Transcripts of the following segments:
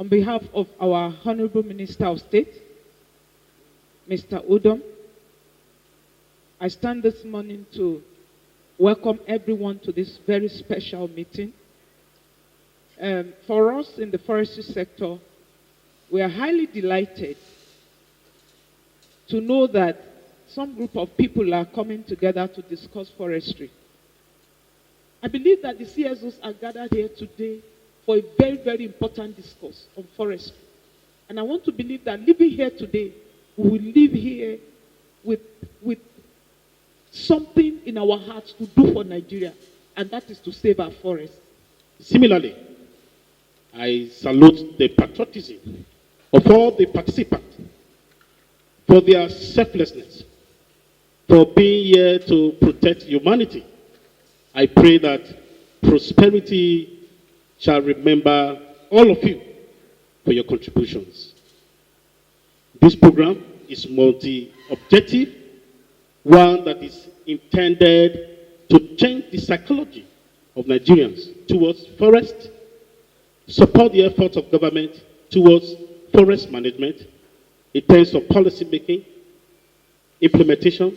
On behalf of our Honorable Minister of State, Mr. Udom, I stand this morning to welcome everyone to this very special meeting. For us in the forestry sector, we are highly delighted to know that some group of people are coming together to discuss forestry. I believe that the CSOs are gathered here today for a very, very important discourse on forestry. And I want to believe that living here today, we will live here with something in our hearts to do for Nigeria, and that is to save our forests. Similarly, I salute the patriotism of all the participants for their selflessness, for being here to protect humanity. I pray that prosperity shall remember all of you for your contributions. This program is multi-objective, one that is intended to change the psychology of Nigerians towards forest, support the efforts of government towards forest management in terms of policy making, implementation,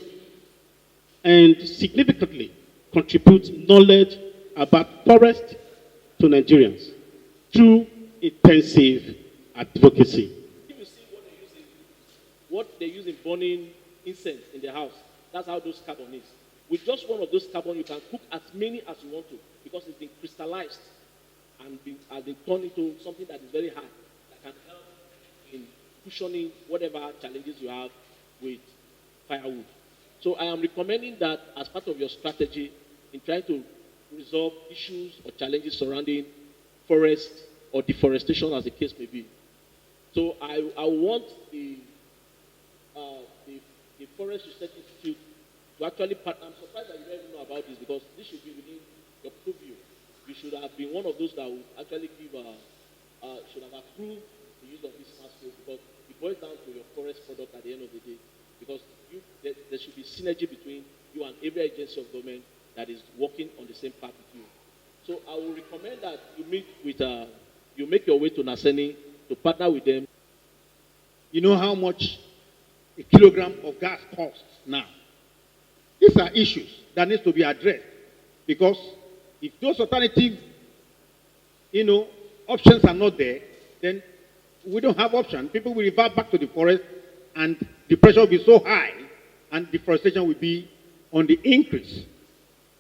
and significantly contribute knowledge about forest to Nigerians through intensive advocacy. If you see what they use in burning incense in the house, that's how those carbon is. With just one of those carbon, you can cook as many as you want to because it's been crystallized and has been turned into something that is very hard that can help in cushioning whatever challenges you have with firewood. So I am recommending that as part of your strategy in trying to resolve issues or challenges surrounding forest or deforestation, as the case may be. So I want the Forest Research Institute to actually partner. I'm surprised that you don't even know about this because this should be within your purview. You should have been one of those that would actually give, should have approved the use of this smart scale because it boils down to your forest product at the end of the day. Because there should be synergy between you and every agency of government that is working on the same path with you. So I will recommend that you meet with, you make your way to Naseni to partner with them. You know how much a kilogram of gas costs now. These are issues that need to be addressed because if those alternative, options are not there, then we don't have options. People will revert back to the forest and the pressure will be so high and deforestation will be on the increase.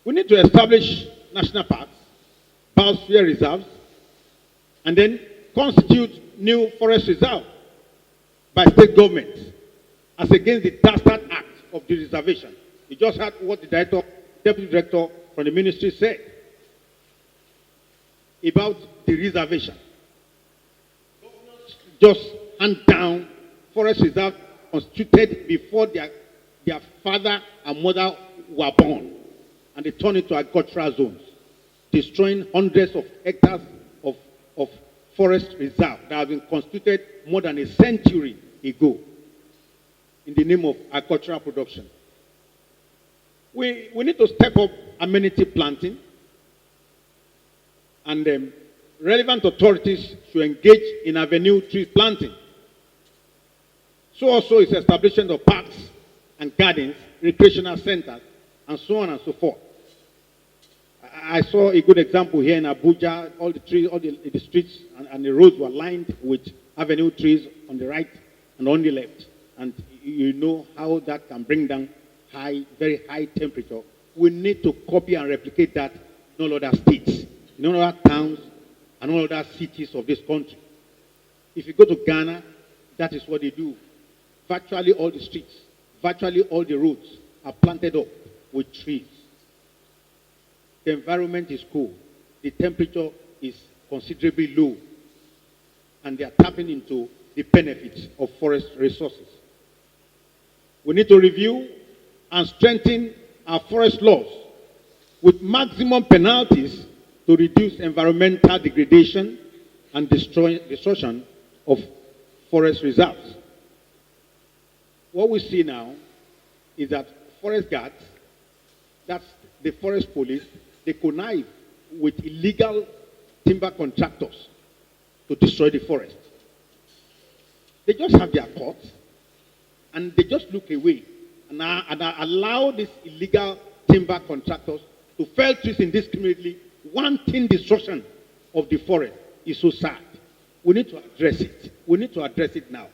We need to establish national parks, biosphere reserves, and then constitute new forest reserves by state governments as against the dastard act of the reservation. You just heard what the deputy director from the ministry said about the reservation. Governors just hand down forest reserves constituted before their father and mother were born, and they turn into agricultural zones, destroying hundreds of hectares of forest reserve that have been constituted more than a century ago in the name of agricultural production. We need to step up amenity planting, and relevant authorities should engage in avenue tree planting. So also is establishment of parks and gardens, recreational centers, and so on and so forth. I saw a good example here in Abuja. All the trees, all the streets and the roads were lined with avenue trees on the right and on the left. And you know how that can bring down very high temperature. We need to copy and replicate that in all other states, in all other towns, and all other cities of this country. If you go to Ghana, that is what they do. Virtually all the streets, virtually all the roads are planted up with trees. The environment is cool. The temperature is considerably low. And they are tapping into the benefits of forest resources. We need to review and strengthen our forest laws with maximum penalties to reduce environmental degradation and destruction of forest reserves. What we see now is that forest guards, that's the forest police, they connive with illegal timber contractors to destroy the forest. They just have their courts, and they just look away and allow these illegal timber contractors to fell trees indiscriminately, wanting destruction of the forest. Is so sad. We need to address it. We need to address it now.